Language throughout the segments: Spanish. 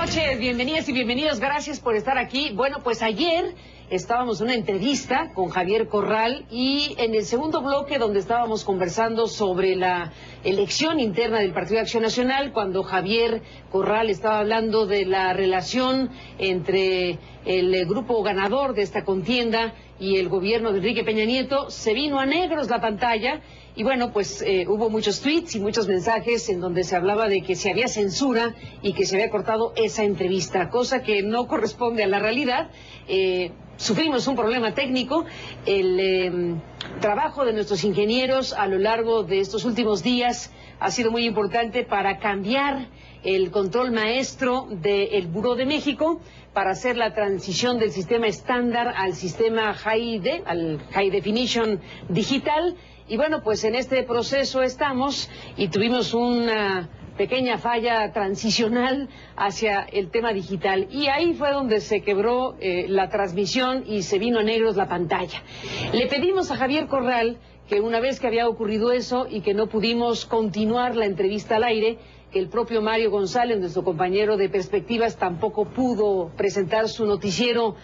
noches, bienvenidas y bienvenidos, gracias por estar aquí. Bueno, pues ayer estábamos en una entrevista con Javier Corral y en el segundo bloque donde estábamos conversando sobre la elección interna del Partido de Acción Nacional, cuando Javier Corral estaba hablando de la relación entre el grupo ganador de esta contienda y el gobierno de Enrique Peña Nieto, se vino a negros la pantalla. Y bueno, pues hubo muchos tweets y muchos mensajes en donde se hablaba de que se había censura y que se había cortado esa entrevista, cosa que no corresponde a la realidad. Sufrimos un problema técnico. El trabajo de nuestros ingenieros a lo largo de estos últimos días ha sido muy importante para cambiar el control maestro del Buró de México, para hacer la transición del sistema estándar al sistema al High Definition digital. Y bueno, pues en este proceso estamos y tuvimos una pequeña falla transicional hacia el tema digital. Y ahí fue donde se quebró la transmisión y se vino a negros la pantalla. Le pedimos a Javier Corral que una vez que había ocurrido eso y que no pudimos continuar la entrevista al aire, que el propio Mario González, nuestro compañero de Perspectivas, tampoco pudo presentar su noticiero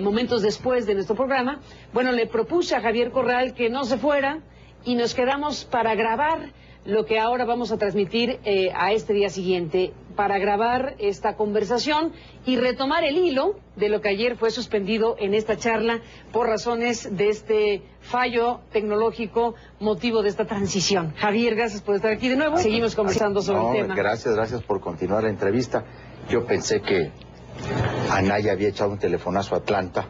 momentos después de nuestro programa. Bueno, le propuse a Javier Corral que no se fuera y nos quedamos para grabar lo que ahora vamos a transmitir a este día siguiente, para grabar esta conversación y retomar el hilo de lo que ayer fue suspendido en esta charla por razones de este fallo tecnológico, motivo de esta transición. Javier, gracias por estar aquí de nuevo. Seguimos conversando sobre el tema. Gracias por continuar la entrevista. Yo pensé que Anaya había echado un telefonazo a Atlanta,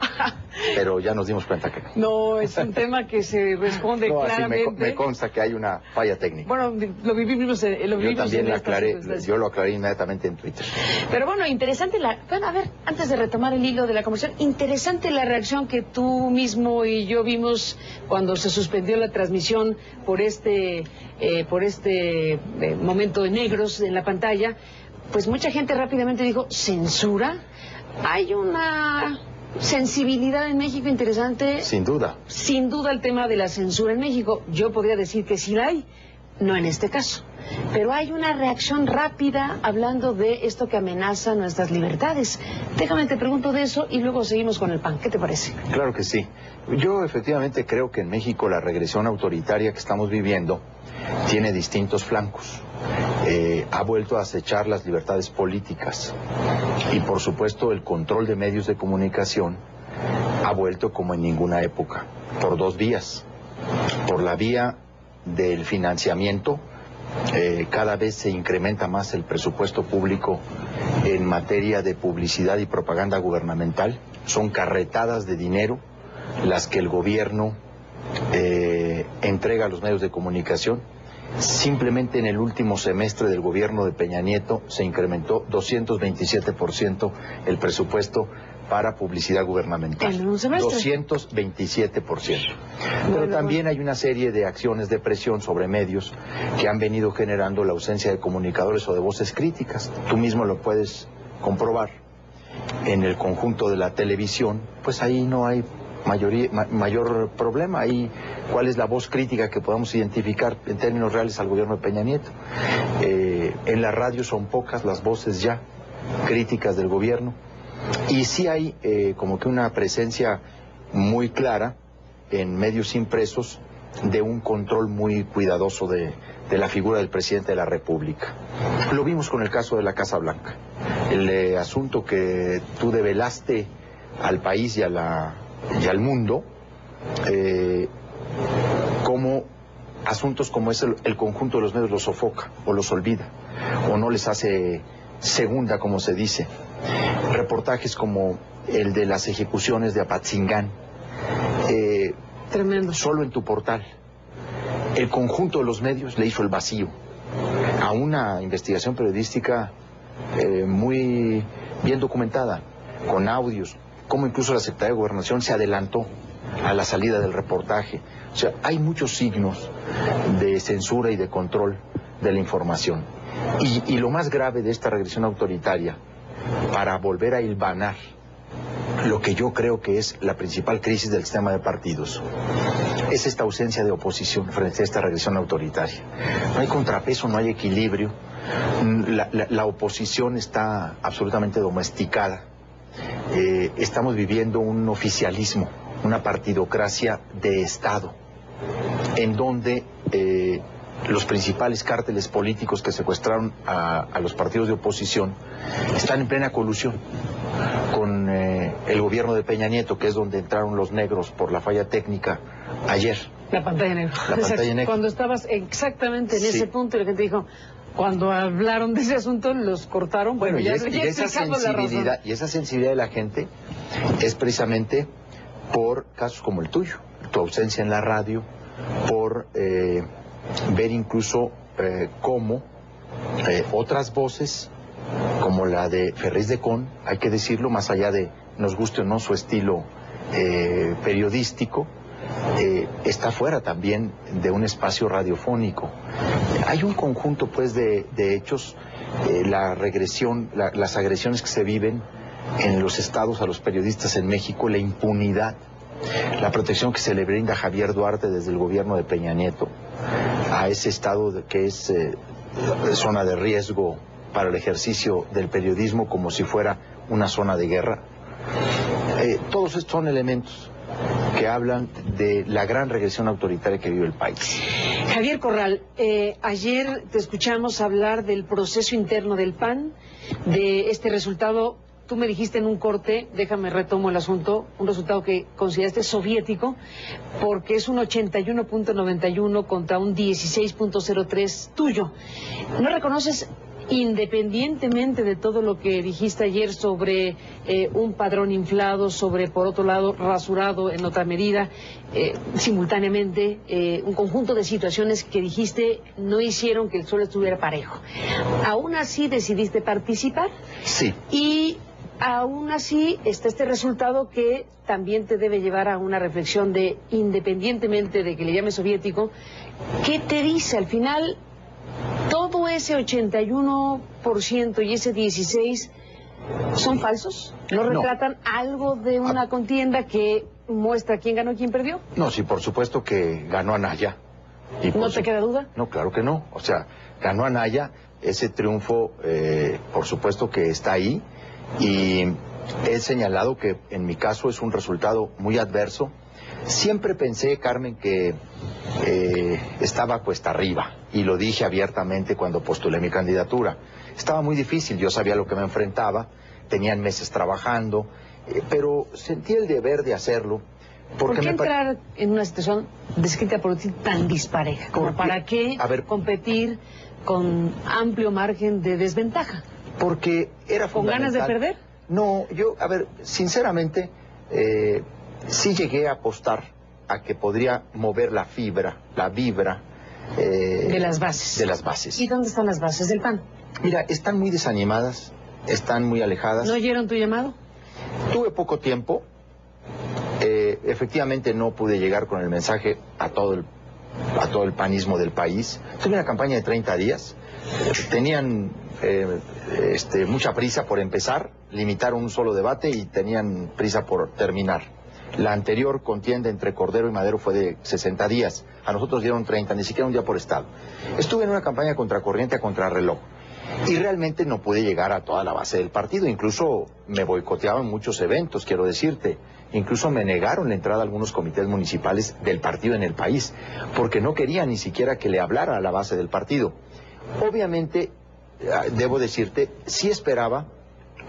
pero ya nos dimos cuenta que no. No, es un tema que se responde claramente. Me consta que hay una falla técnica. Bueno, lo vivimos yo también lo aclaré inmediatamente en Twitter. Pero bueno, interesante a ver, antes de retomar el hilo de la conversación, interesante la reacción que tú mismo y yo vimos cuando se suspendió la transmisión por este momento de negros en la pantalla. Pues mucha gente rápidamente dijo, ¿censura? Hay una sensibilidad en México interesante. Sin duda. Sin duda el tema de la censura en México. Yo podría decir que sí la hay, no en este caso. Pero hay una reacción rápida hablando de esto que amenaza nuestras libertades. Déjame te pregunto de eso y luego seguimos con el pan. ¿Qué te parece? Claro que sí. Yo efectivamente creo que en México la regresión autoritaria que estamos viviendo tiene distintos flancos. Ha vuelto a acechar las libertades políticas y por supuesto el control de medios de comunicación ha vuelto como en ninguna época, por dos vías. Por la vía del financiamiento, cada vez se incrementa más el presupuesto público en materia de publicidad y propaganda gubernamental. Son carretadas de dinero las que el gobierno entrega a los medios de comunicación. Simplemente en el último semestre del gobierno de Peña Nieto se incrementó 227% el presupuesto para publicidad gubernamental. ¿En un semestre? 227%. Pero también hay una serie de acciones de presión sobre medios que han venido generando la ausencia de comunicadores o de voces críticas. Tú mismo lo puedes comprobar. En el conjunto de la televisión, pues ahí no hay mayor problema. Ahí, ¿cuál es la voz crítica que podamos identificar en términos reales al gobierno de Peña Nieto? En la radio son pocas las voces ya críticas del gobierno. Y sí hay como que una presencia muy clara en medios impresos de un control muy cuidadoso de la figura del presidente de la República. Lo vimos con el caso de la Casa Blanca. El asunto que tú develaste al país y al mundo, como asuntos como ese, el conjunto de los medios los sofoca o los olvida o no les hace segunda, como se dice. Reportajes como el de las ejecuciones de Apatzingán, tremendo. Solo en tu portal el conjunto de los medios le hizo el vacío a una investigación periodística muy bien documentada, con audios, como incluso la Secretaría de Gobernación se adelantó a la salida del reportaje. O sea, hay muchos signos de censura y de control de la información. Y lo más grave de esta regresión autoritaria, para volver a hilvanar lo que yo creo que es la principal crisis del sistema de partidos, es esta ausencia de oposición frente a esta regresión autoritaria. No hay contrapeso, no hay equilibrio La oposición está absolutamente domesticada. Estamos viviendo un oficialismo, una partidocracia de Estado, en donde los principales cárteles políticos que secuestraron a los partidos de oposición están en plena colusión con el gobierno de Peña Nieto, que es donde entraron los negros por la falla técnica ayer. La pantalla negra. La pantalla negra. Cuando estabas exactamente en ese punto, y la gente dijo, cuando hablaron de ese asunto, los cortaron. Bueno, y esa sensibilidad de la gente es precisamente por casos como el tuyo, tu ausencia en la radio, por ver incluso cómo otras voces, como la de Ferriz de Con, hay que decirlo, más allá de nos guste o no su estilo periodístico, está fuera también de un espacio radiofónico. Hay un conjunto pues de hechos, la regresión, las agresiones que se viven en los estados a los periodistas en México, la impunidad, la protección que se le brinda a Javier Duarte desde el gobierno de Peña Nieto a ese estado que es zona de riesgo para el ejercicio del periodismo, como si fuera una zona de guerra. Todos estos son elementos que hablan de la gran regresión autoritaria que vive el país. Javier Corral, ayer te escuchamos hablar del proceso interno del PAN, de este resultado. Tú me dijiste en un corte, déjame retomo el asunto, un resultado que consideraste soviético, porque es un 81.91 contra un 16.03 tuyo. ¿No reconoces, independientemente de todo lo que dijiste ayer sobre un padrón inflado, sobre, por otro lado, rasurado en otra medida, simultáneamente, un conjunto de situaciones que dijiste no hicieron que el suelo estuviera parejo? ¿Aún así decidiste participar? Sí. Y aún así está este resultado que también te debe llevar a una reflexión de, independientemente de que le llame soviético, ¿qué te dice al final? ¿Todo ese 81% y ese 16% son falsos? ¿No retratan algo de una contienda que muestra quién ganó y quién perdió? No, sí, por supuesto que ganó Anaya. ¿No te queda duda? No, claro que no. O sea, ganó Anaya, ese triunfo, por supuesto que está ahí. Y he señalado que en mi caso es un resultado muy adverso. Siempre pensé, Carmen, que estaba cuesta arriba, y lo dije abiertamente cuando postulé mi candidatura. Estaba muy difícil, yo sabía lo que me enfrentaba, tenían meses trabajando, pero sentí el deber de hacerlo. ¿Por qué entrar en una situación descrita por ti tan dispareja? ¿Para qué competir con amplio margen de desventaja? Porque era fundamental. ¿Con ganas de perder? No, yo, sinceramente, sí llegué a apostar a que podría mover la vibra. De las bases. De las bases. ¿Y dónde están las bases del PAN? Mira, están muy desanimadas, están muy alejadas. ¿No oyeron tu llamado? Tuve poco tiempo. Efectivamente no pude llegar con el mensaje a todo el panismo del país. Tuve una campaña de 30 días. Tenían mucha prisa por empezar, limitaron un solo debate y tenían prisa por terminar. La anterior contienda entre Cordero y Madero fue de 60 días, a nosotros dieron 30, ni siquiera un día por estado. Estuve en una campaña contracorriente a contrarreloj y realmente no pude llegar a toda la base del partido, incluso me boicoteaban muchos eventos, quiero decirte. Incluso me negaron la entrada a algunos comités municipales del partido en el país, porque no querían ni siquiera que le hablara a la base del partido. Obviamente, debo decirte, sí esperaba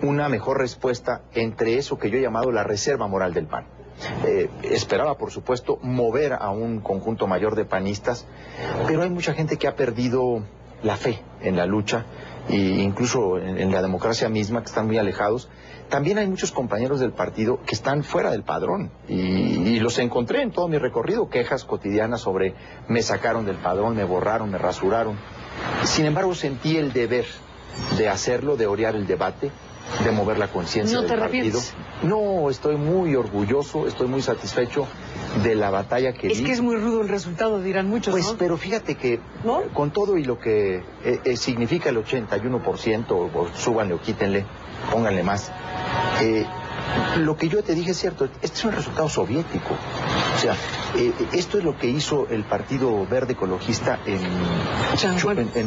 una mejor respuesta entre eso que yo he llamado la reserva moral del PAN. Esperaba, por supuesto, mover a un conjunto mayor de panistas, pero hay mucha gente que ha perdido la fe en la lucha, e incluso en la democracia misma, que están muy alejados. También hay muchos compañeros del partido que están fuera del padrón, y los encontré en todo mi recorrido, quejas cotidianas sobre me sacaron del padrón, me borraron, me rasuraron. Sin embargo, sentí el deber de hacerlo, de orear el debate, de mover la conciencia del partido. No, estoy muy orgulloso, estoy muy satisfecho de la batalla que di. Es que es muy rudo el resultado, dirán muchos, pues, ¿no? Pero fíjate que con todo y lo que significa el 81%, o súbanle o quítenle, pónganle más, lo que yo te dije es cierto, este es un resultado soviético. O sea, esto es lo que hizo el Partido Verde Ecologista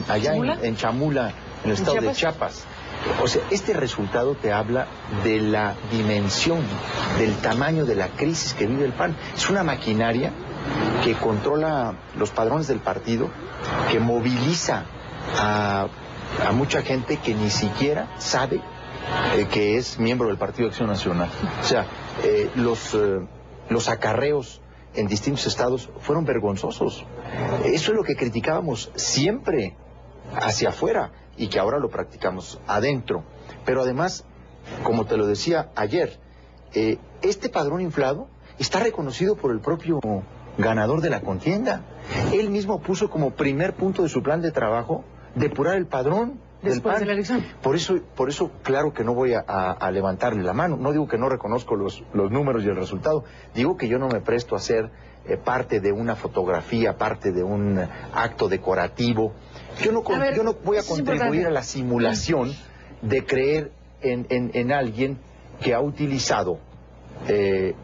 allá en Chamula, en el estado de Chiapas. O sea, este resultado te habla de la dimensión, del tamaño de la crisis que vive el PAN. Es una maquinaria que controla los padrones del partido, que moviliza a mucha gente que ni siquiera sabe que es miembro del Partido de Acción Nacional. O sea, los acarreos en distintos estados fueron vergonzosos. Eso es lo que criticábamos siempre hacia afuera y que ahora lo practicamos adentro. Pero además, como te lo decía ayer, este padrón inflado está reconocido por el propio ganador de la contienda. Él mismo puso como primer punto de su plan de trabajo depurar el padrón después de la elección. Por eso, claro que no voy a levantarle la mano. No digo que no reconozco los números y el resultado. Digo que yo no me presto a ser parte de una fotografía, parte de un acto decorativo. Yo no voy a contribuir a la simulación de creer en alguien que ha utilizado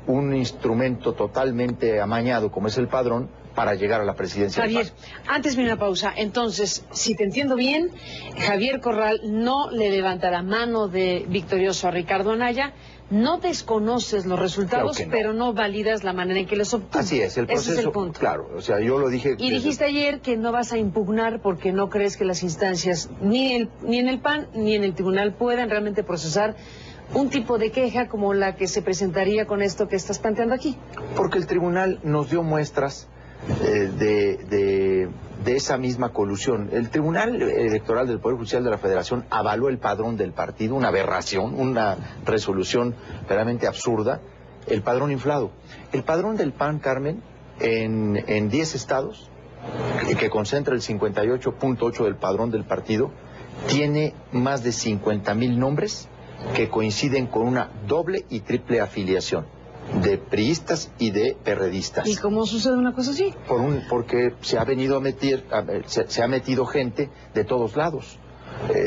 un instrumento totalmente amañado como es el padrón para llegar a la presidencia. Javier, antes de una pausa, entonces, si te entiendo bien, Javier Corral no le levanta la mano de victorioso a Ricardo Anaya, no desconoces los resultados, claro no. Pero no validas la manera en que los obtuvo. Así es, el proceso. Ese es el punto. Claro, o sea, yo lo dije. Y dijiste ayer que no vas a impugnar porque no crees que las instancias, ni en el PAN ni en el tribunal, puedan realmente procesar un tipo de queja como la que se presentaría con esto que estás planteando aquí. Porque el tribunal nos dio muestras de esa misma colusión. El Tribunal Electoral del Poder Judicial de la Federación avaló el padrón del partido, una aberración, una resolución verdaderamente absurda, el padrón inflado. El padrón del PAN, Carmen, en 10 estados, que concentra el 58.8 del padrón del partido, tiene más de 50,000 nombres que coinciden con una doble y triple afiliación de priistas y de perredistas. ¿Y cómo sucede una cosa así? Porque se ha venido a meter, se ha metido gente de todos lados.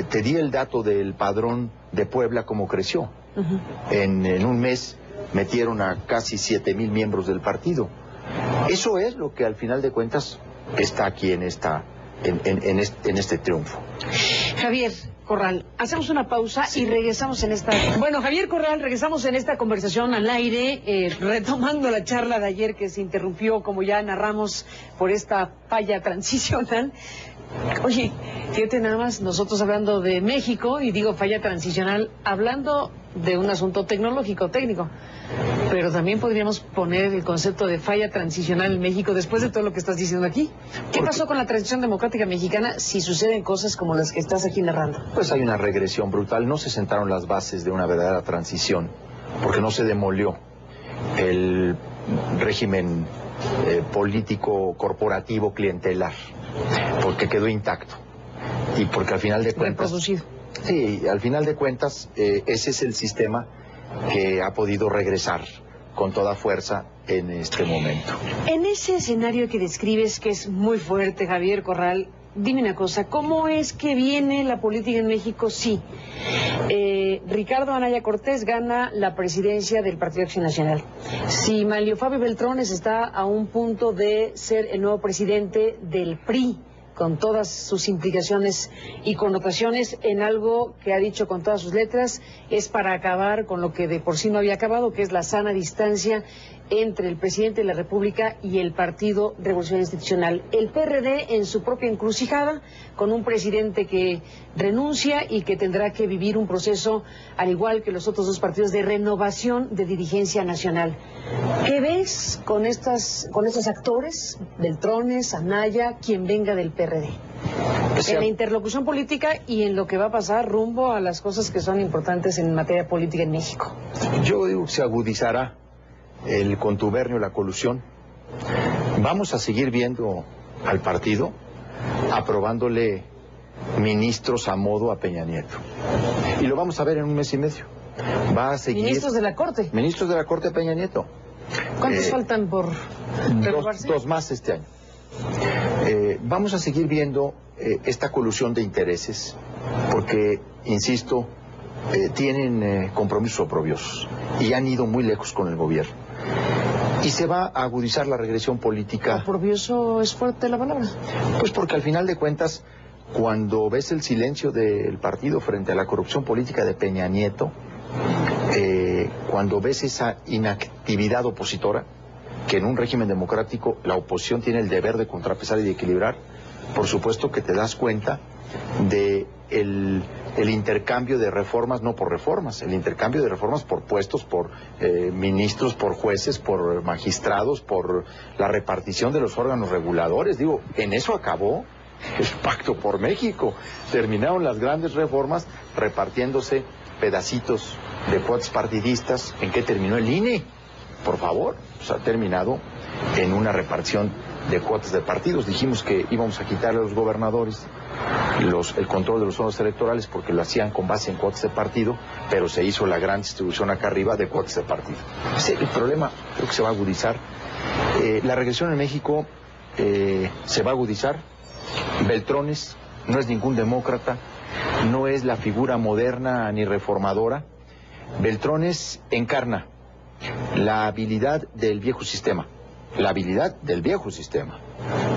Te di el dato del padrón de Puebla, cómo creció. En un mes metieron a casi 7,000 miembros del partido. Eso es lo que al final de cuentas está aquí en este triunfo. Javier Corral, hacemos una pausa y regresamos en esta... Bueno, Javier Corral, regresamos en esta conversación al aire, retomando la charla de ayer que se interrumpió, como ya narramos, por esta falla transicional. Oye, fíjate nada más, nosotros hablando de México, y digo falla transicional, hablando de un asunto tecnológico, técnico, pero también podríamos poner el concepto de falla transicional en México después de todo lo que estás diciendo aquí. ¿Qué pasó con la transición democrática mexicana si suceden cosas como las que estás aquí narrando? Pues hay una regresión brutal, no se sentaron las bases de una verdadera transición, porque no se demolió el régimen político, corporativo, clientelar, porque quedó intacto y porque al final de cuentas... Reproducido. Sí, al final de cuentas ese es el sistema que ha podido regresar con toda fuerza en este momento. En ese escenario que describes, que es muy fuerte, Javier Corral, dime una cosa, ¿cómo es que viene la política en México? Sí, Ricardo Anaya Cortés gana la presidencia del Partido Acción Nacional. Si Manlio Fabio Beltrones está a un punto de ser el nuevo presidente del PRI, con todas sus implicaciones y connotaciones, en algo que ha dicho con todas sus letras, es para acabar con lo que de por sí no había acabado, que es la sana distancia entre el presidente de la República y el Partido Revolucionario Institucional. El PRD en su propia encrucijada, con un presidente que renuncia y que tendrá que vivir un proceso, al igual que los otros dos partidos, de renovación de dirigencia nacional. ¿Qué ves con estos actores, Beltrones, Anaya, quien venga del PRD? En la interlocución política y en lo que va a pasar rumbo a las cosas que son importantes en materia política en México. Yo digo que se agudizará el contubernio, la colusión. Vamos a seguir viendo al partido aprobándole ministros a modo a Peña Nieto. Y lo vamos a ver en un mes y medio. Va a seguir... ¿Ministros de la Corte? Ministros de la Corte a Peña Nieto. ¿Cuántos faltan por renovarse? Dos más este año. Vamos a seguir viendo esta colusión de intereses, porque, insisto, tienen compromisos oprobiosos y han ido muy lejos con el gobierno. Y se va a agudizar la regresión política. ¿Oprobioso es fuerte la palabra? Pues porque al final de cuentas, cuando ves el silencio del partido frente a la corrupción política de Peña Nieto, cuando ves esa inactividad opositora, que en un régimen democrático la oposición tiene el deber de contrapesar y de equilibrar, por supuesto que te das cuenta de el intercambio de reformas, no por reformas, el intercambio de reformas por puestos, por ministros, por jueces, por magistrados, por la repartición de los órganos reguladores. Digo, en eso acabó el Pacto por México. Terminaron las grandes reformas repartiéndose pedacitos de cuotas partidistas. ¿En qué terminó el INE? Por favor, pues ha terminado en una repartición de cuotas de partidos. Dijimos que íbamos a quitarle a los gobernadores el control de los fondos electorales porque lo hacían con base en cuotas de partido, pero se hizo la gran distribución acá arriba de cuotas de partido. El problema creo que se va a agudizar. La regresión en México se va a agudizar. Beltrones no es ningún demócrata, no es la figura moderna ni reformadora. Beltrones encarna la habilidad del viejo sistema. La habilidad del viejo sistema,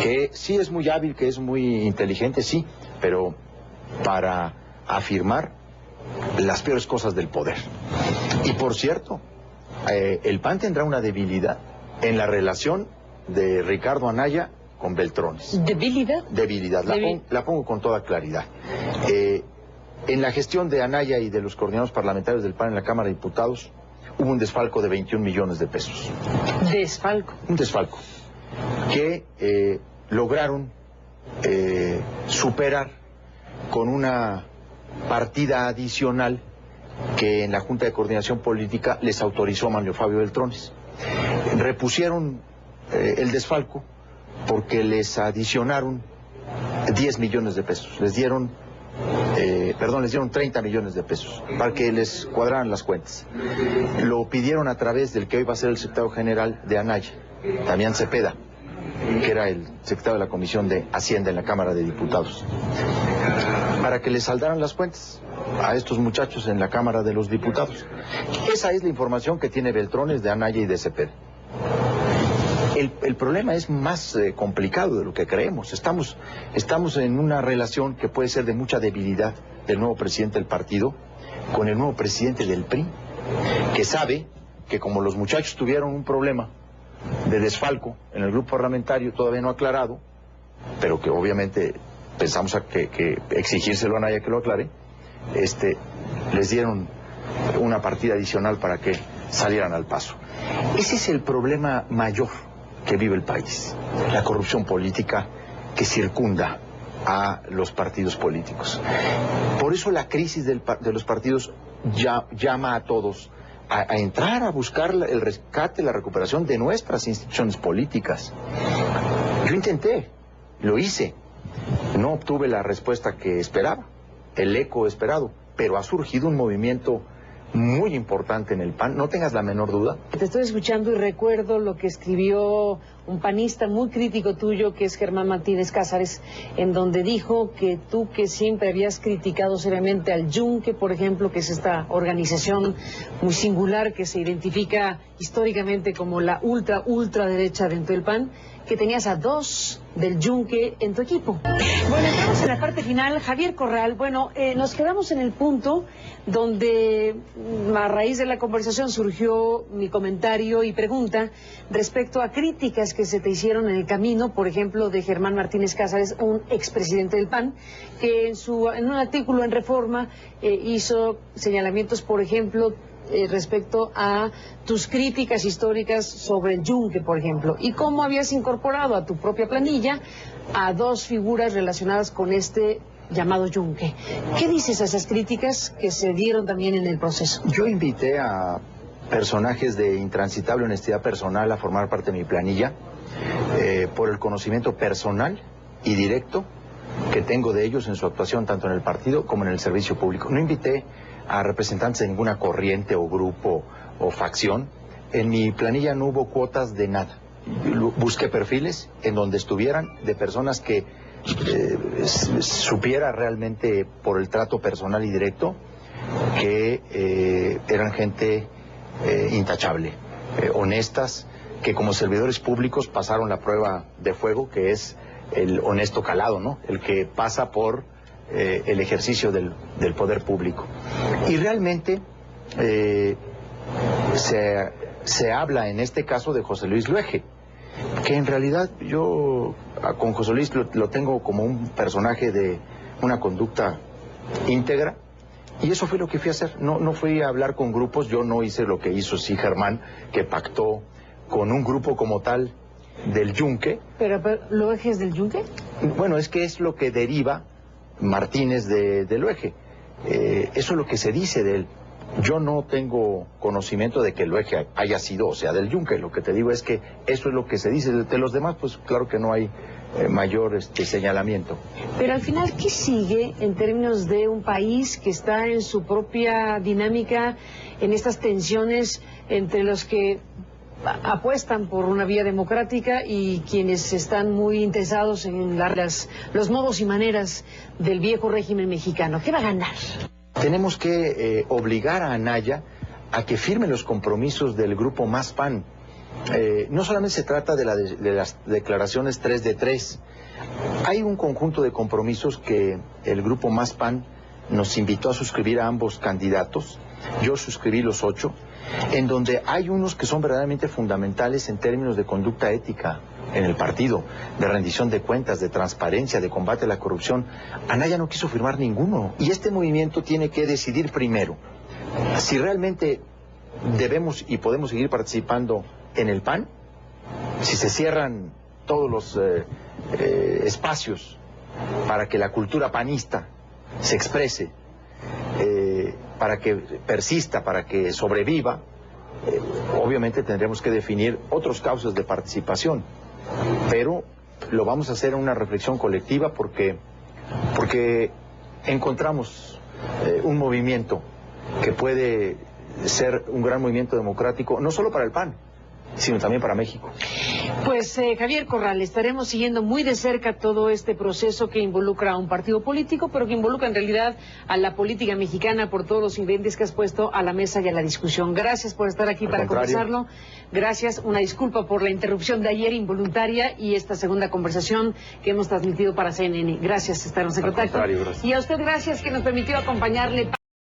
que sí es muy hábil, que es muy inteligente, sí, pero para afirmar las peores cosas del poder. Y por cierto, el PAN tendrá una debilidad en la relación de Ricardo Anaya con Beltrones. ¿Debilidad? Debilidad, la pongo con toda claridad. En la gestión de Anaya y de los coordinadores parlamentarios del PAN en la Cámara de Diputados, hubo un desfalco de 21 millones de pesos. ¿Desfalco? Un desfalco que lograron superar con una partida adicional que en la Junta de Coordinación Política les autorizó Manlio Fabio Beltrones. Repusieron el desfalco porque les adicionaron 10 millones de pesos. Les dieron 30 millones de pesos para que les cuadraran las cuentas. Lo pidieron a través del que hoy va a ser el secretario general de Anaya, Damián Cepeda, que era el secretario de la Comisión de Hacienda en la Cámara de Diputados, para que les saldaran las cuentas a estos muchachos en la Cámara de los Diputados. Esa es la información que tiene Beltrones de Anaya y de Cepeda. El problema es más complicado de lo que creemos. Estamos en una relación que puede ser de mucha debilidad del nuevo presidente del partido con el nuevo presidente del PRI, que sabe que como los muchachos tuvieron un problema de desfalco en el grupo parlamentario todavía no aclarado, pero que obviamente pensamos que exigírselo a Anaya que lo aclare, les dieron una partida adicional para que salieran al paso. Ese es el problema mayor que vive el país, la corrupción política que circunda a los partidos políticos. Por eso la crisis de los partidos llama a todos a entrar a buscar el rescate, la recuperación de nuestras instituciones políticas. Yo intenté, lo hice, no obtuve la respuesta que esperaba, el eco esperado, pero ha surgido un movimiento muy importante en el PAN, no tengas la menor duda. Te estoy escuchando y recuerdo lo que escribió un panista muy crítico tuyo, que es Germán Martínez Cázares, en donde dijo que tú, que siempre habías criticado seriamente al Yunque, por ejemplo, que es esta organización muy singular que se identifica históricamente como la ultraderecha dentro del PAN, que tenías a dos del Yunque en tu equipo. Bueno, entramos en la parte final. Javier Corral, bueno, nos quedamos en el punto donde a raíz de la conversación surgió mi comentario y pregunta respecto a críticas que se te hicieron en el camino, por ejemplo, de Germán Martínez Cázares, un expresidente del PAN, que en un artículo en Reforma hizo señalamientos, por ejemplo, respecto a tus críticas históricas sobre el Yunque, por ejemplo, y cómo habías incorporado a tu propia planilla a dos figuras relacionadas con este llamado Yunque. ¿Qué dices a esas críticas que se dieron también en el proceso? Yo invité a personajes de intransitable honestidad personal a formar parte de mi planilla por el conocimiento personal y directo que tengo de ellos en su actuación tanto en el partido como en el servicio público. No invité a representantes de ninguna corriente o grupo o facción. En mi planilla no hubo cuotas de nada. Busqué perfiles en donde estuvieran de personas que supiera realmente por el trato personal y directo que eran gente intachable, honestas, que como servidores públicos pasaron la prueba de fuego, que es el honesto calado, ¿no? El que pasa por el ejercicio del poder público. Y realmente se habla en este caso de José Luis Luege, que en realidad yo con José Luis lo tengo como un personaje de una conducta íntegra, y eso fue lo que fui a hacer. No fui a hablar con grupos, yo no hice lo que hizo sí Germán, que pactó con un grupo como tal del Yunque. ¿Pero Luege es del Yunque? Bueno, es que es lo que deriva Martínez de Luege. Eso es lo que se dice de él. Yo no tengo conocimiento de que Luege haya sido, o sea, del Yunque. Lo que te digo es que eso es lo que se dice. De los demás, pues claro que no hay mayor señalamiento. Pero al final, ¿qué sigue en términos de un país que está en su propia dinámica, en estas tensiones entre los que apuestan por una vía democrática y quienes están muy interesados en los modos y maneras del viejo régimen mexicano? ¿Qué va a ganar? Tenemos que obligar a Anaya a que firme los compromisos del grupo Más PAN. No solamente se trata de las declaraciones 3 de 3. Hay un conjunto de compromisos que el grupo Más PAN nos invitó a suscribir a ambos candidatos. Yo suscribí los 8, en donde hay unos que son verdaderamente fundamentales en términos de conducta ética en el partido, de rendición de cuentas, de transparencia, de combate a la corrupción. Anaya no quiso firmar ninguno, y este movimiento tiene que decidir primero si realmente debemos y podemos seguir participando en el PAN, si se cierran todos los espacios para que la cultura panista se exprese, para que persista, para que sobreviva. Obviamente tendremos que definir otros causas de participación, pero lo vamos a hacer en una reflexión colectiva porque encontramos un movimiento que puede ser un gran movimiento democrático, no solo para el PAN, sino también para México. Pues Javier Corral, estaremos siguiendo muy de cerca todo este proceso que involucra a un partido político, pero que involucra en realidad a la política mexicana por todos los ingredientes que has puesto a la mesa y a la discusión. Gracias por estar aquí para conversarlo. Gracias, una disculpa por la interrupción de ayer involuntaria y esta segunda conversación que hemos transmitido para CNN. Gracias, estarnos en contacto. Y a usted gracias que nos permitió acompañarle.